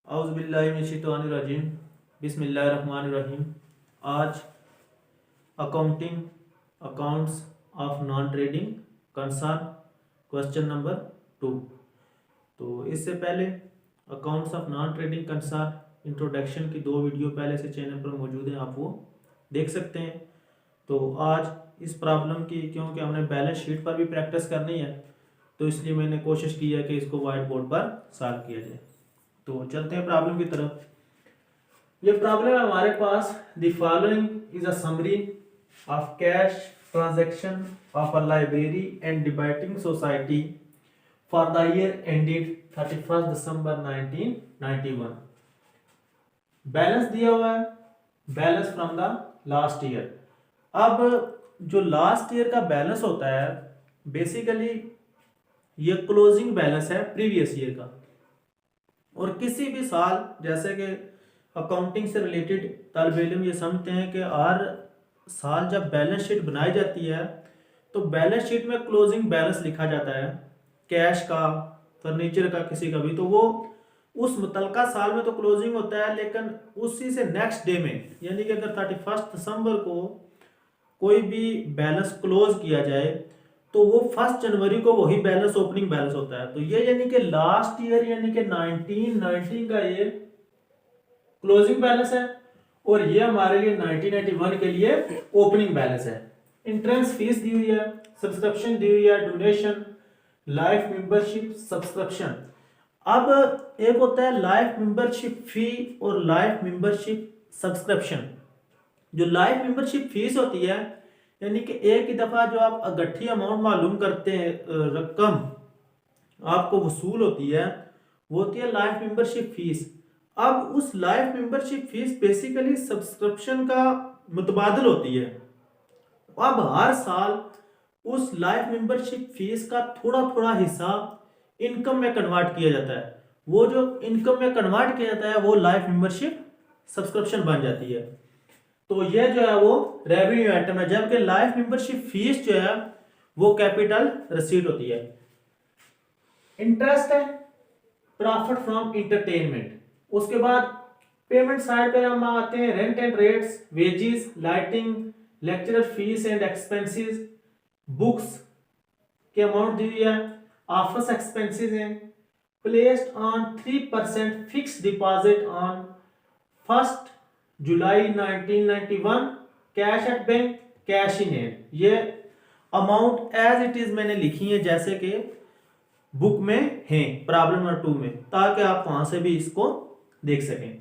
औज़ुबिल्लाहिमिनश्शैतानिर्रजीम बिस्मिल्लाहिर्रहमानिर्रहीम। आज accounting accounts of non trading concern question number 2। तो इससे पहले accounts of non trading concern introduction की 2 वीडियो पहले से चैनल पर मौजूद हैं, आप वो देख सकते हैं। तो आज इस प्रॉब्लम की क्योंकि हमने बैलेंस शीट पर भी प्रैक्टिस करनी है, तो इसलिए मैंने कोशिश की है कि इसको वाइट बोर्ड पर सॉल्व किया जाए। तो चलते हैं प्रॉब्लम की तरफ। ये प्रॉब्लम है हमारे पास, the following is a summary of cash transaction of a library and debating society for the year ended 31 दिसंबर 1991। बैलेंस दिया हुआ है, balance from the last year. अब जो लास्ट ईयर का बैलेंस होता है बेसिकली ये क्लोजिंग बैलेंस है प्रीवियस ईयर का। और किसी भी साल, जैसे कि अकाउंटिंग से रिलेटेड तालिब इल्म ये समझते हैं कि हर साल जब बैलेंस शीट बनाई जाती है तो बैलेंस शीट में क्लोजिंग बैलेंस लिखा जाता है, कैश का, फर्नीचर का, किसी का भी। तो वो उस मुतलका साल में तो क्लोजिंग होता है, लेकिन उसी से नेक्स्ट डे में, यानी कि अगर 31 दिसंबर को कोई भी बैलेंस क्लोज किया जाए तो वो 1 जनवरी को वही बैलेंस ओपनिंग बैलेंस होता है। तो ये यानी कि लास्ट ईयर यानी कि 1990 का ये क्लोजिंग बैलेंस है और ये हमारे लिए 1991 के लिए ओपनिंग बैलेंस है। इंट्रेंस फीस दी हुई है, सब्सक्रिप्शन दी हुई है, डोनेशन, लाइफ मेंबरशिप, सब्सक्रिप्शन। अब एक होता है लाइफ मेंबरशिप फी और लाइफ मेंबरशिप सब्सक्रिप्शन। जो लाइफ मेंबरशिप फीस होती है यानी कि एक ही दफा जो आप अगट्ठी अमाउंट मालूम करते हैं, रकम आपको वसूल होती है, वो होती है लाइफ मेंबरशिप फीस। अब उस life membership fees basically subscription का मुतबादल होती है। अब हर साल उस लाइफ मेंबरशिप फीस का थोड़ा थोड़ा हिस्सा इनकम में कन्वर्ट किया जाता है। वो जो इनकम में कन्वर्ट किया जाता है वो लाइफ मेंबरशिप सब्सक्रिप्शन बन जाती है। तो ये जो है वो रेवेन्यू आइटम है, जबकि लाइफ मेंबरशिप फीस जो है वो कैपिटल रिसीट होती है। इंटरेस्ट है प्रॉफिट फ्रॉम इंटरटेनमेंट। उसके बाद पेमेंट साइड पे हम आते हैं, rent and rates, wages, lighting, lecturer fees and expenses, books के अमाउंट दी हुई है, ऑफिस एक्सपेंसेस हैं, placed on 3% fix deposit on 1 July 1991, cash at bank, cash in hand. ये अमाउंट एज इट इज मैंने लिखी है जैसे कि बुक में है प्रॉब्लम नंबर 2 में, ताकि आप वहां से भी इसको देख सकें।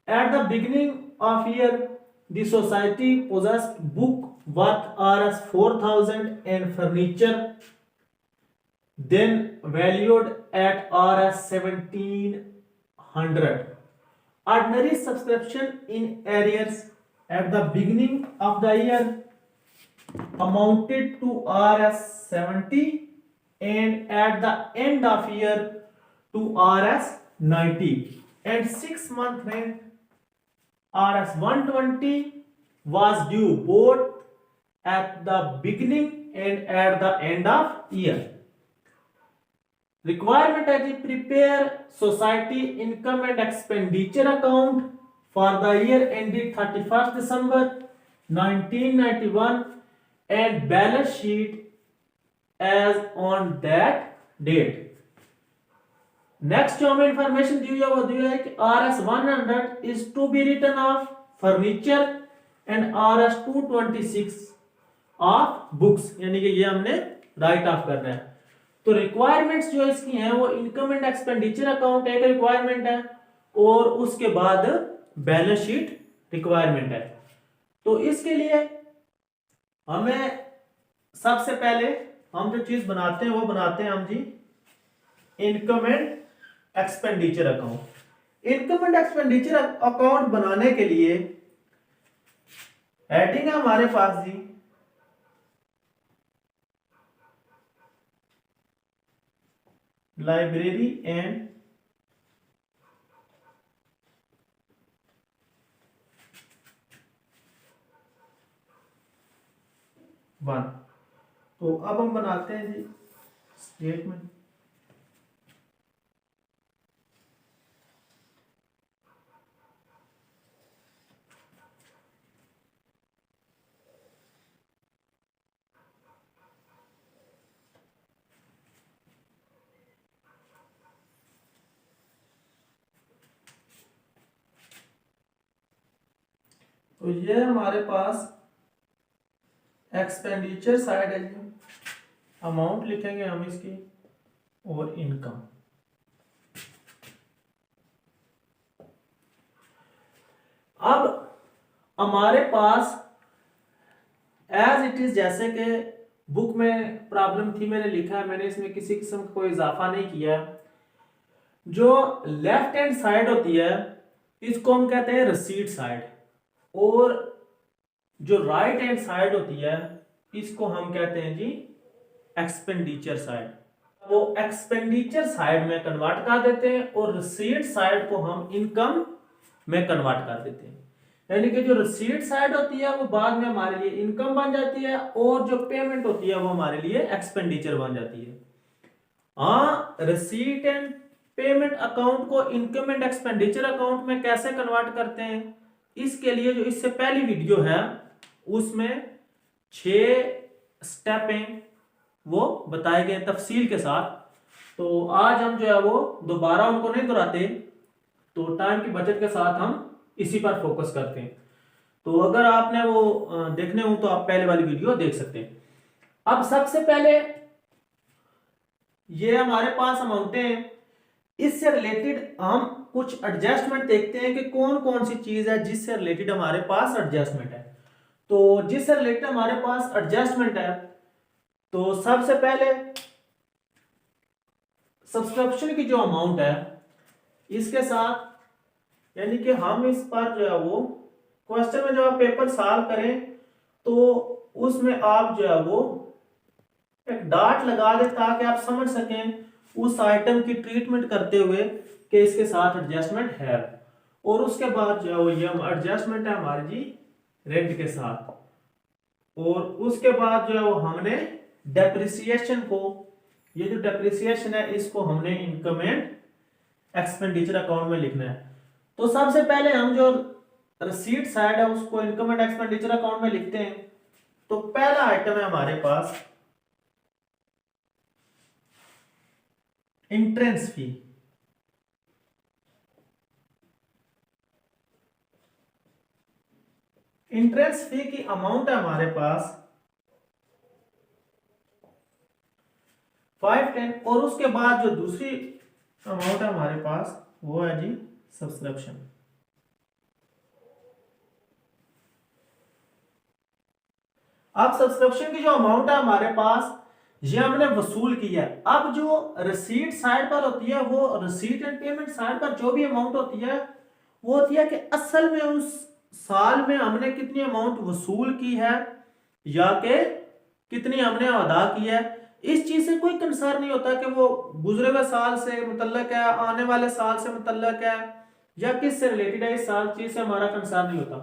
At the beginning of year the society possessed book worth Rs 4000 and furniture then valued at Rs 1700. Ordinary subscription in arrears at the beginning of the year amounted to Rs 70 and at the end of year to Rs 90, and 6-month rent Rs 120 was due both at the beginning and at the end of year. Requirement है कि prepare society income and expenditure account for the year ended 31st December 1991 and balance sheet as on that date. Next जो हमें information दी हुई है वो दी हुई है कि Rs 100 is to be written off furniture and Rs 226 of books, यानी कि ये हमने राइट ऑफ करना है। तो रिक्वायरमेंट्स जो इसकी हैं वो इनकम एंड एक्सपेंडिचर अकाउंट एक रिक्वायरमेंट है और उसके बाद बैलेंस शीट रिक्वायरमेंट है। तो इसके लिए हमें सबसे पहले हम जो चीज बनाते हैं वो बनाते हैं हम जी income and expenditure account. Income and expenditure account बनाने के लिए हेडिंग है हमारे पास जी लाइब्रेरी एंड वन। तो अब हम बनाते हैं जी स्टेटमेंट। तो ये हमारे पास एक्सपेंडिचर साइड है जी, अमाउंट लिखेंगे हम इसकी और इनकम। अब हमारे पास एज इट इज, जैसे कि बुक में प्रॉब्लम थी मैंने लिखा है, मैंने इसमें किसी किस्म का कोई इजाफा नहीं किया। जो लेफ्ट हैंड साइड होती है इसको हम कहते हैं रिसीट साइड, और जो राइट हैंड साइड होती है इसको हम कहते हैं जी एक्सपेंडिचर साइड। वो एक्सपेंडिचर साइड में कन्वर्ट कर देते हैं और रिसीट साइड को हम इनकम में कन्वर्ट कर देते हैं। यानी कि जो रिसीट साइड होती है वो बाद में हमारे लिए इनकम बन जाती है, और जो पेमेंट होती है वो हमारे लिए एक्सपेंडिचर बन जाती है। हाँ, रिसीट एंड पेमेंट अकाउंट को इनकम एंड एक्सपेंडिचर अकाउंट में कैसे कन्वर्ट करते हैं, इसके लिए जो इससे पहली वीडियो है उसमें 6 स्टेप हैं वो बताए गए तफसील के साथ। तो आज हम जो है वो दोबारा उनको नहीं दोहराते, तो टाइम की बचत के साथ हम इसी पर फोकस करते हैं। तो अगर आपने वो देखने हो तो आप पहले वाली वीडियो देख सकते हैं। अब सबसे पहले ये हमारे पास अमाउंटें हैं, इससे रिलेटेड हम कुछ एडजस्टमेंट देखते हैं कि कौन कौन सी चीज है जिससे रिलेटेड हमारे पास एडजस्टमेंट है। तो जिससे रिलेटेड हमारे पास एडजस्टमेंट है, तो सबसे पहले सब्सक्रिप्शन की जो अमाउंट है इसके साथ, यानी कि हम इस पर जो है वो क्वेश्चन में जब आप पेपर सॉल्व करें तो उसमें आप जो है वो एक डॉट लगा दें ताकि आप समझ सकें उस आइटम की ट्रीटमेंट करते हुए कि इसके साथ एडजस्टमेंट है। और उसके बाद जो है वो ये एडजस्टमेंट है हमारी जी रेंट के साथ, और उसके बाद जो है वो हमने डेप्रिसिएशन को, ये जो डेप्रिसिएशन है इसको हमने इनकम एंड एक्सपेंडिचर अकाउंट में लिखना है। तो सबसे पहले हम जो रिसीट साइड है उसको इनकम एंड एक्सपेंडिचर अकाउंट में लिखते हैं। तो पहला आइटम है हमारे पास एंट्रेंस फी। एंट्रेंस फी की अमाउंट है हमारे पास 510, और उसके बाद जो दूसरी अमाउंट है हमारे पास वो है जी सब्सक्रिप्शन। अब सब्सक्रिप्शन की जो अमाउंट है हमारे पास ये हमने वसूल किया है। अब जो रिसीट साइड पर होती है वो रिसीट एंड पेमेंट साइड पर जो भी अमाउंट होती है वो होती है कि असल में उस साल में हमने कितनी अमाउंट वसूल की है या कि कितनी हमने अदा की है। इस चीज से कोई कंसर्न नहीं होता कि वो गुजरे हुए साल से मुतल्लक है, आने वाले साल से मुतल्लक है, या किस से रिलेटेड है, इस साल चीज से हमारा कंसर्न नहीं होता।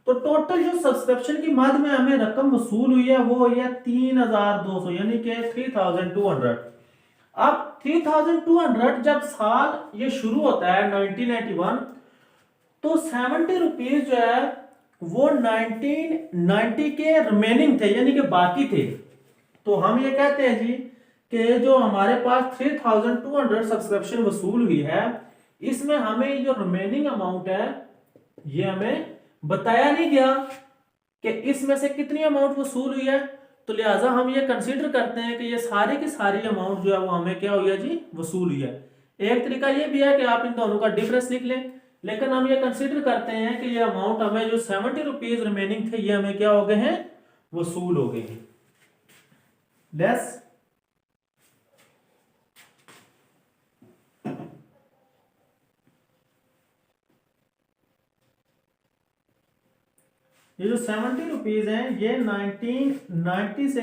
तो टोटल जो सब्सक्रिप्शन की मद में हमें रकम वसूल हुई है वो हुई है 3200, यानी कि 3200। अब 3200 जब साल ये शुरू होता है 1991, तो 70 रुपीज जो है वो 1990 के रिमेनिंग थे, यानी कि बाकी थे। तो हम ये कहते हैं जी कि जो हमारे पास 3200 सब्सक्रिप्शन वसूल हुई है, इसमें हमें जो रिमेनिंग अमाउंट है ये हमें बताया नहीं गया कि इसमें से कितनी अमाउंट वसूल हुई है। तो लिहाजा हम ये कंसीडर करते हैं कि ये सारी की सारी अमाउंट जो है वो हमें क्या हुई है जी वसूल हुई है। एक तरीका ये भी है कि आप इन दोनों का डिफरेंस लिख लें, लेकिन हम ये कंसीडर करते हैं कि ये अमाउंट हमें जो 70 रुपीज रिमेनिंग थे ये हमें क्या हो गए हैं, वसूल हो गए हैं। लेस ये जो 70 रुपीज है ये 1990 से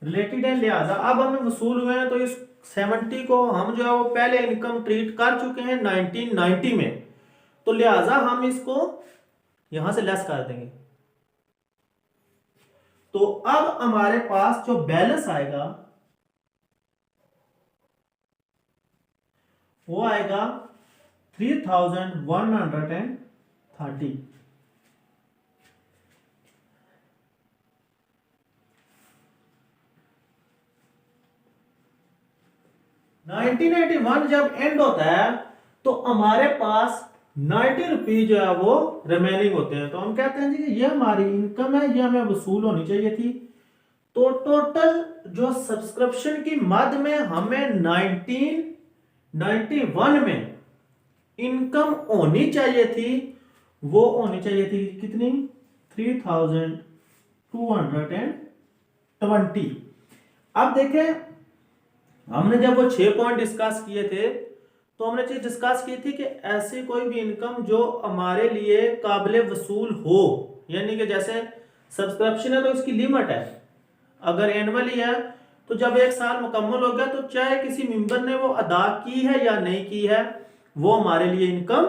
रिलेटेड है, लिहाजा अब हमें वसूल हुए हैं तो इस 70 को हम जो है वो पहले इनकम ट्रीट कर चुके हैं 1990 में, तो लिहाजा हम इसको यहां से लेस कर देंगे। तो अब हमारे पास जो बैलेंस आएगा वो आएगा 3130। 1981 जब एंड होता है तो हमारे पास 90 रुपीज जो है वो रिमेनिंग होते हैं। तो हम कहते हैं जी कि ये हमारी इनकम है, ये हमें वसूल होनी चाहिए थी। तो टोटल जो सब्सक्रिप्शन की मद में हमें 1991 में इनकम होनी चाहिए थी, वो होनी चाहिए थी कितनी? 3220। अब देखें, हमने जब वो 6 पॉइंट डिस्कस किए थे तो हमने चीज डिस्कस की थी कि ऐसी कोई भी इनकम जो हमारे लिए काबिल वसूल हो, यानी कि जैसे सब्सक्रिप्शन है तो इसकी लिमिट है, अगर एनुअली है तो जब 1 साल मुकम्मल हो गया तो चाहे किसी मेंबर ने वो अदा की है या नहीं की है, वो हमारे लिए इनकम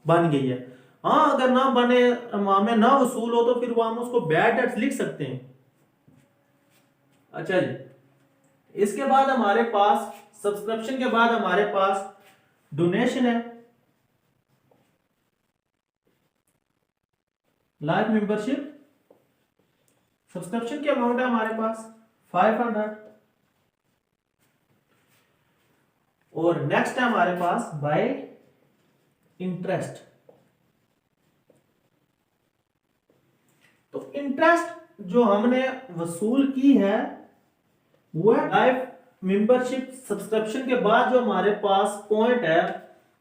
बन गई है। हाँ, अगर ना बने, हमें ना वसूल हो तो फिर वो हम उसको बैड डेट्स लिख सकते हैं। अच्छा जी, इसके बाद हमारे पास सब्सक्रिप्शन के बाद हमारे पास डोनेशन है, लाइफ मेंबरशिप। सब्सक्रिप्शन की अमाउंट है हमारे पास 500। और नेक्स्ट है हमारे पास बाय इंटरेस्ट। तो इंटरेस्ट जो हमने वसूल की है वो है लाइफ मेंबरशिप सब्सक्रिप्शन के बाद जो हमारे पास पॉइंट है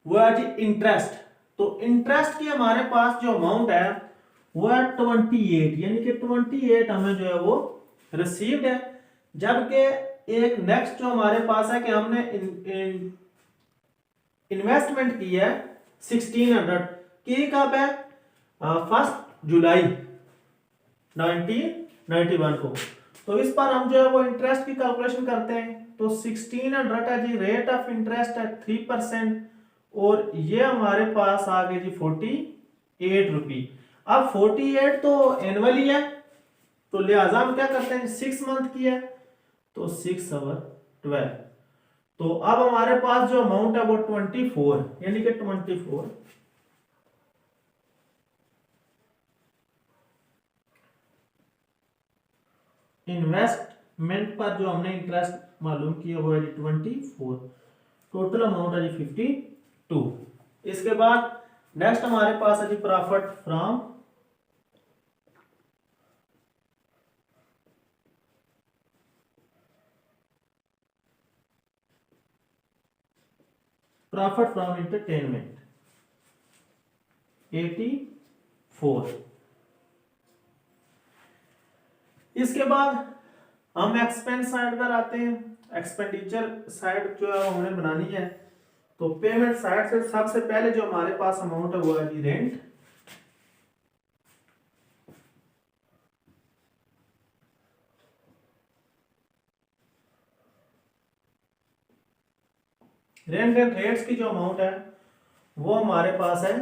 वो है जी इंटरेस्ट। तो इंटरेस्ट की हमारे पास जो अमाउंट है वो है 28, यानी कि 28 हमें जो है वो रिसीव्ड है। जबकि एक नेक्स्ट जो हमारे पास है कि हमने इन्वेस्टमेंट की है 1600 की, कब है? 1 जुलाई 1991 को। तो इस पर हम जो है वो इंटरेस्ट की कैलकुलेशन करते हैं। तो 1600 है जी, रेट ऑफ इंटरेस्ट है 3%, और ये हमारे पास आ गए जी 48 रुपी। अब 48 तो एनुअली है, तो लिहाजा हम क्या करते हैं, 6 मंथ की है तो 6 over 12। तो अब हमारे पास जो अमाउंट है वो 24, यानी कि 24 इन्वेस्टमेंट पर जो हमने इंटरेस्ट मालूम किया वो है 24। टोटल अमाउंट है 52। इसके बाद नेक्स्ट हमारे पास है जी प्रॉफिट फ्रॉम एंटरटेनमेंट 84। इसके बाद हम एक्सपेंस साइड पर आते हैं। एक्सपेंडिचर साइड जो है हमने बनानी है। तो पेमेंट साइड से सबसे पहले जो हमारे पास अमाउंट है वो है जी रेंट। रेंट एंड रेट्स की जो अमाउंट है वो हमारे पास है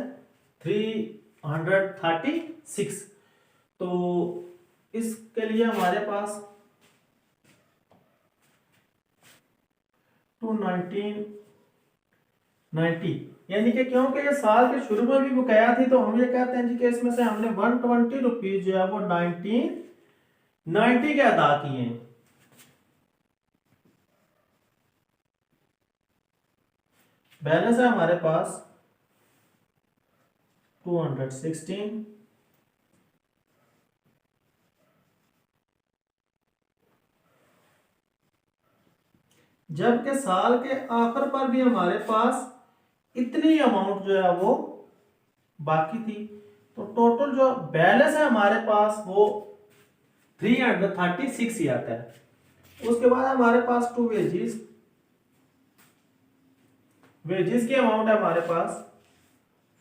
336। तो इसके लिए हमारे पास 1990, यानी कि क्योंकि ये साल के शुरू में भी बकाया थी तो हम ये कहते हैं जी कि इसमें से हमने 120 रुपीज जो है वो 1990 के अदा किए हैं। बैलेंस है हमारे पास 216। जबकि साल के आखिर पर भी हमारे पास इतनी अमाउंट जो है वो बाकी थी। तो टोटल जो बैलेंस है हमारे पास वो 336 ही आता है। उसके बाद हमारे पास टू वेजेस की अमाउंट है हमारे पास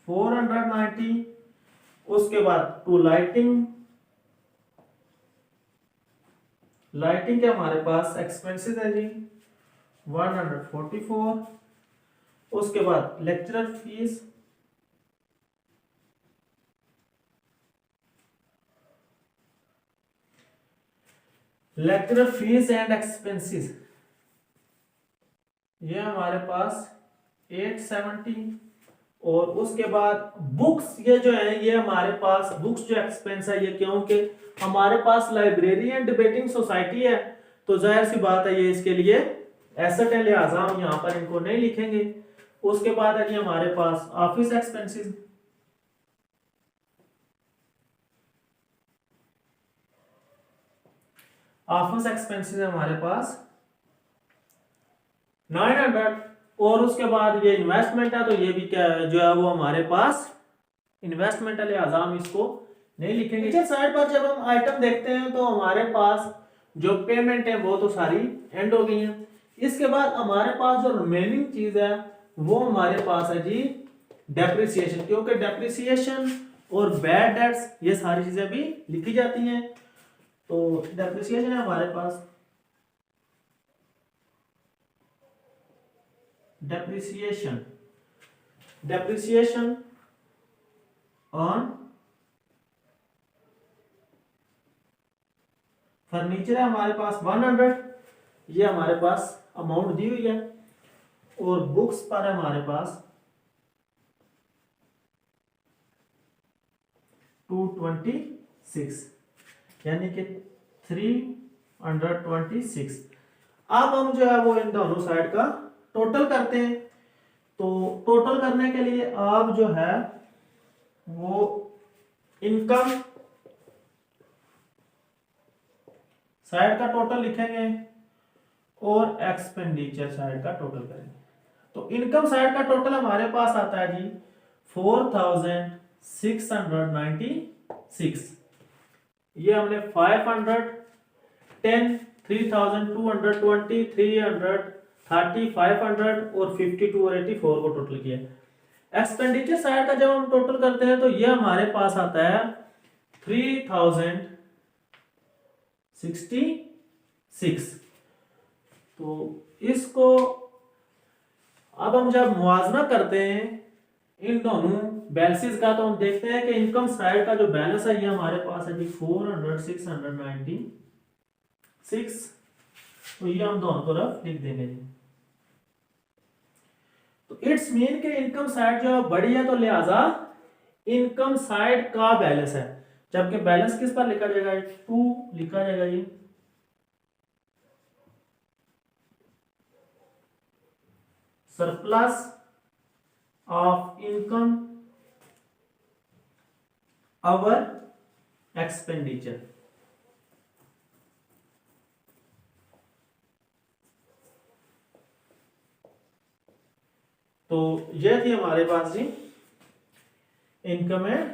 490। उसके बाद टू लाइटिंग के हमारे पास एक्सपेंसेस है जी 144। उसके बाद लेक्चरर फीस एंड एक्सपेंसेस ये हमारे पास 870। और उसके बाद बुक्स ये जो है ये हमारे पास बुक्स जो एक्सपेंस है ये क्योंकि हमारे पास लाइब्रेरी एंड डिबेटिंग सोसाइटी है तो जाहिर सी बात है ये इसके लिए एसेट है, लिहाजा हम यहाँ पर इनको नहीं लिखेंगे। उसके बाद है जी हमारे पास ऑफिस एक्सपेंसेस, ऑफिस एक्सपेंसेस है हमारे पास 900। और उसके बाद ये इन्वेस्टमेंट है, तो ये भी क्या है, जो है वो हमारे पास इन्वेस्टमेंट है, लिहाजा हम इसको नहीं लिखेंगे। नीचे साइड पर जब हम आइटम देखते हैं तो हमारे पास जो पेमेंट है वो तो सारी एंड हो गई है। इसके बाद हमारे पास जो रिमेनिंग चीज है वो हमारे पास है जी डेप्रिसिएशन, क्योंकि डेप्रिसिएशन और बैड डेट्स ये सारी चीजें भी लिखी जाती हैं। तो डेप्रिसिएशन है हमारे पास, डेप्रिसिएशन, डेप्रिसिएशन ऑन फर्नीचर है हमारे पास 100, ये हमारे पास अमाउंट दी हुई है। और बुक्स पर है हमारे पास 226, यानी कि 326। अब हम जो है वो इन दोनों साइड का टोटल करते हैं। तो टोटल करने के लिए आप जो है वो इनकम साइड का टोटल लिखेंगे और एक्सपेंडिचर साइड का टोटल करेंगे। तो इनकम साइड का टोटल हमारे पास आता है जी 4696। ये हमने 510, 3220, 330, 500 और 52 और 84 को टोटल किया। एक्सपेंडिचर साइड का जब हम टोटल करते हैं तो ये हमारे पास आता है 3066। तो इसको अब हम जब मुआवजा करते हैं इन दोनों बैलेंसेस का, तो हम देखते हैं कि इनकम साइड का जो बैलेंस है ये हमारे पास है जी 400,696। तो ये हम दोनों तरफ लिख देंगे जी। तो इट्स मीन के इनकम साइड जो बड़ी है, तो लिहाजा इनकम साइड का बैलेंस है, जबकि बैलेंस किस पर लिखा जाएगा, 2 लिखा जाएगा ये। Surplus of income our expenditure. तो ये थी हमारे पास जी इनकम एंड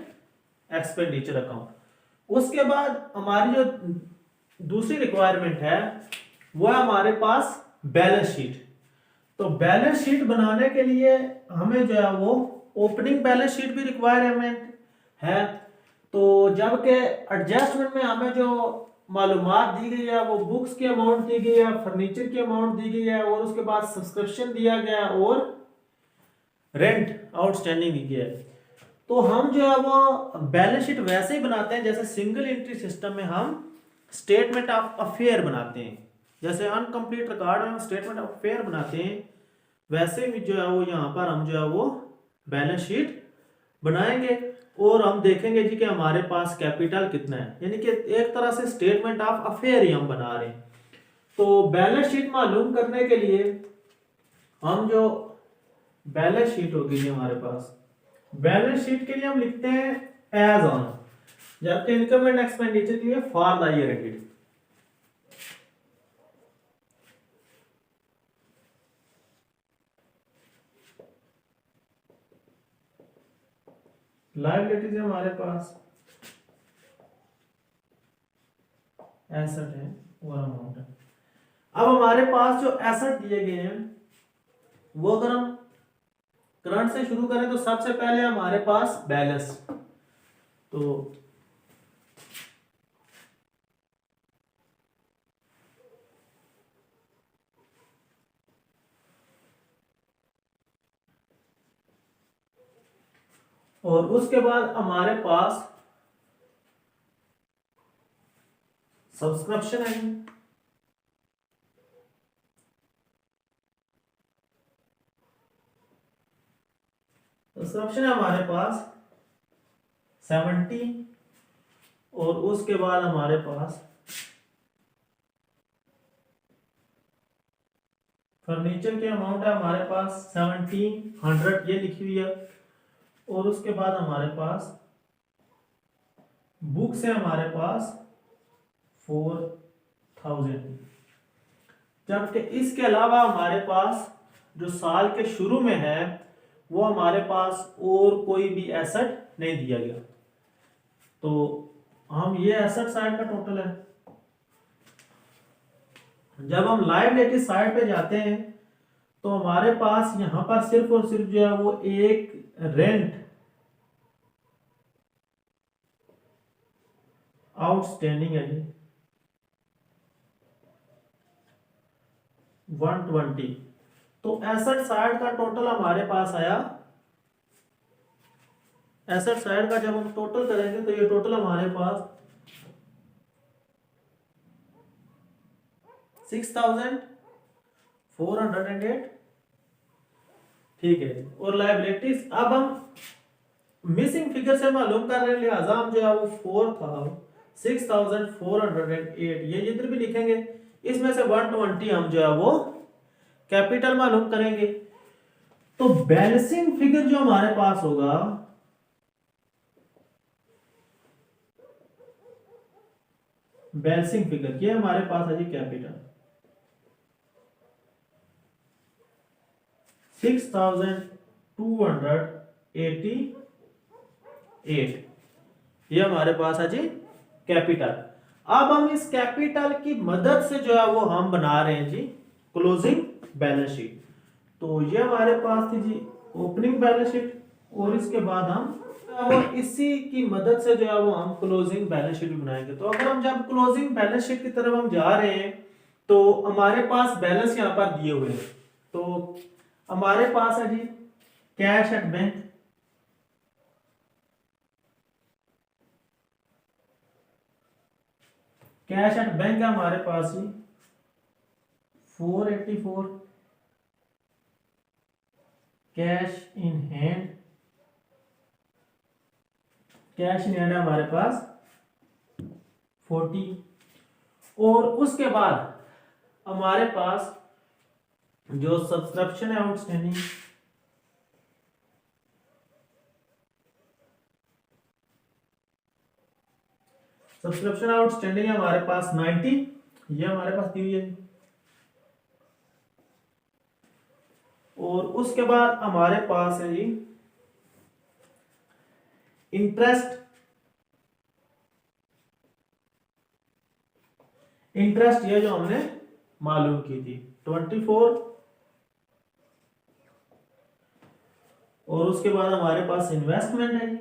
एक्सपेंडिचर अकाउंट। उसके बाद हमारी जो दूसरी रिक्वायरमेंट है वो है हमारे पास बैलेंस शीट। तो बैलेंस शीट बनाने के लिए हमें जो है वो ओपनिंग बैलेंस शीट भी रिक्वायरमेंट है। तो जबकि एडजस्टमेंट में हमें जो मालूमात दी गई है वो बुक्स की अमाउंट दी गई है, फर्नीचर की अमाउंट दी गई है, और उसके बाद सब्सक्रिप्शन दिया गया है और रेंट आउटस्टैंडिंग दी गई है। तो हम जो है वो बैलेंस शीट वैसे ही बनाते हैं जैसे सिंगल एंट्री सिस्टम में हम स्टेटमेंट ऑफ अफेयर बनाते हैं। जैसे अनकम्प्लीट रिकॉर्ड में हम स्टेटमेंट ऑफ अफेयर बनाते हैं, वैसे भी जो है वो यहाँ पर हम जो है वो बैलेंस शीट बनाएंगे। और हम देखेंगे जी कि हमारे पास कैपिटल कितना है, यानी कि एक तरह से स्टेटमेंट ऑफ अफेयर ही हम बना रहे हैं। तो बैलेंस शीट मालूम करने के लिए हम जो बैलेंस शीट होगी जी हमारे पास, बैलेंस शीट के लिए हम लिखते हैं एज ऑन, जबकि इनकम एंड एक्सपेंडिचर के लिए for the year ended. Liabilities है हमारे पास एसेट है और अमाउंट है। अब हमारे पास जो एसेट दिए गए हैं वो अगर हम करंट से शुरू करें तो सबसे पहले हमारे पास बैलेंस। तो और उसके बाद हमारे पास सब्सक्रिप्शन है। सब्सक्रिप्शन है हमारे पास 70 और उसके बाद हमारे पास फर्नीचर की अमाउंट है हमारे पास 1700 ये लिखी हुई है, और उसके बाद हमारे पास बुक्स है हमारे पास 4000, जबकि इसके अलावा हमारे पास जो साल के शुरू में है वो हमारे पास और कोई भी एसेट नहीं दिया गया। तो हम ये एसेट साइड का टोटल है। जब हम लायबिलिटी साइड पे जाते हैं तो हमारे पास यहां पर सिर्फ और सिर्फ जो है वो एक रेंट आउटस्टैंडिंग है जी 120। तो एसेट साइड का टोटल हमारे पास आया, एसेट साइड का जब हम टोटल करेंगे तो ये टोटल हमारे पास 6408, ठीक है। और लायबिलिटीज अब हम मिसिंग फिगर से मालूम कर रहे हैं, लिहाजा हम जो है वो 6408 ये इधर भी लिखेंगे। इसमें से 120 हम जो है वो कैपिटल मालूम करेंगे। तो बैलेंसिंग फिगर जो हमारे पास होगा बैलेंसिंग फिगर ये हमारे पास है जी कैपिटल 6288, ये हमारे पास है जी कैपिटल। अब हम इस कैपिटल की मदद से जो है वो हम बना रहे हैं जी क्लोजिंग बैलेंस शीट। तो ये हमारे पास थी जी ओपनिंग बैलेंस शीट, और इसके बाद हम अब इसी की मदद से जो है वो हम क्लोजिंग बैलेंस शीट भी बनाएंगे। तो अगर हम जब क्लोजिंग बैलेंस शीट की तरफ हम जा रहे हैं तो हमारे पास बैलेंस यहाँ पर दिए हुए हैं। तो हमारे पास है जी cash at bank, cash at bank है हमारे पास ही 484, cash in hand, cash in hand है हमारे पास 40, और उसके बाद हमारे पास जो सब्सक्रिप्शन है आउटस्टैंडिंग सब्सक्रिप्शन आउटस्टैंडिंग है हमारे पास 90, ये हमारे पास दी हुई है। और उसके बाद हमारे पास है जी इंटरेस्ट, इंटरेस्ट ये जो हमने मालूम की थी 24, और उसके बाद हमारे पास इन्वेस्टमेंट है जी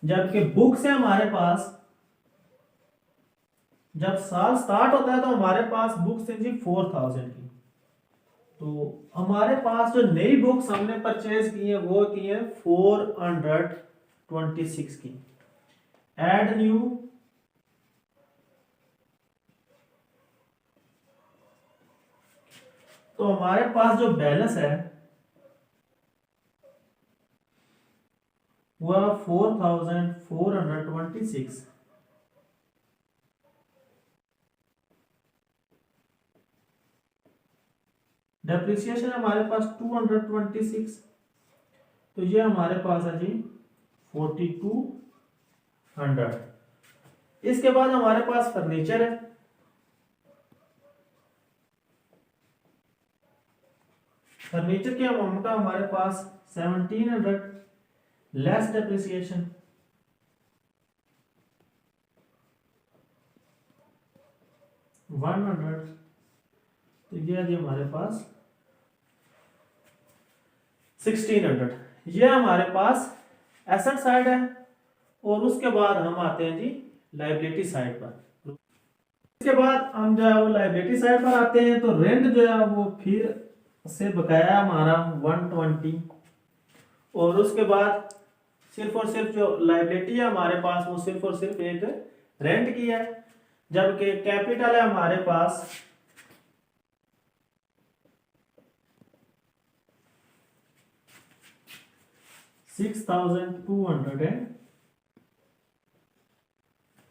जबकि बुक्स है हमारे पास, जब साल स्टार्ट होता है तो हमारे पास बुक्स है जी 4000 की। तो हमारे पास जो नई बुक्स हमने परचेज की है वो की है 426 की। एड न्यू, तो हमारे पास जो बैलेंस है वह 4426। डेप्रिसिएशन हमारे पास 226, तो ये हमारे पास है जी 4200। इसके बाद हमारे पास फर्नीचर है, फर्नीचर की अमाउंट है हमारे पास 1700 लेस डेप्रिसिएशन 100, तो ये है जी हमारे पास 1600। ये हमारे पास एसेट साइड है, और उसके बाद हम आते हैं जी लायबिलिटी साइड पर। इसके बाद हम जो है वो लायबिलिटी साइड पर आते हैं तो रेंट जो है वो फिर से बकाया हमारा 120, और उसके बाद सिर्फ और सिर्फ जो लायबिलिटी है हमारे पास वो सिर्फ और सिर्फ एक रेंट की है, जबकि कैपिटल है हमारे पास 6200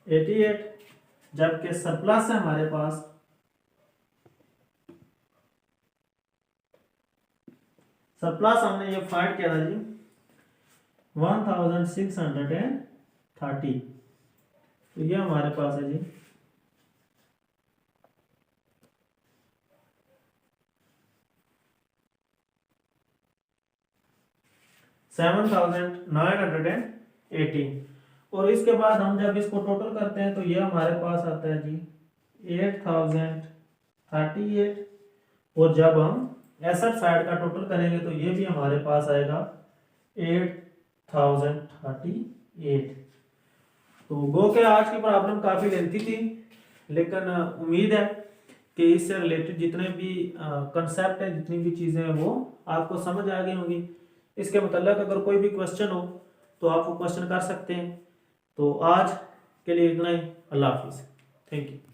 88, जबकि सरप्लस है हमारे पास 16 हमने ये फाइंड किया था जी 1630, तो ये हमारे पास है जी 7980, और इसके बाद हम जब इसको टोटल करते हैं तो ये हमारे पास आता है जी 8038, और जब हम एसेट साइड का टोटल करेंगे तो ये भी हमारे पास आएगा 8038। तो गो के आज की प्रॉब्लम काफ़ी लेंथी थी, लेकिन उम्मीद है कि इससे रिलेटेड जितने भी कंसेप्ट है, जितनी भी चीज़ें हैं वो आपको समझ आ गई होंगी। इसके मतलब अगर कोई भी क्वेश्चन हो तो आप वो क्वेश्चन कर सकते हैं। तो आज के लिए इतना ही। अल्लाह हाफिज़। Thank you.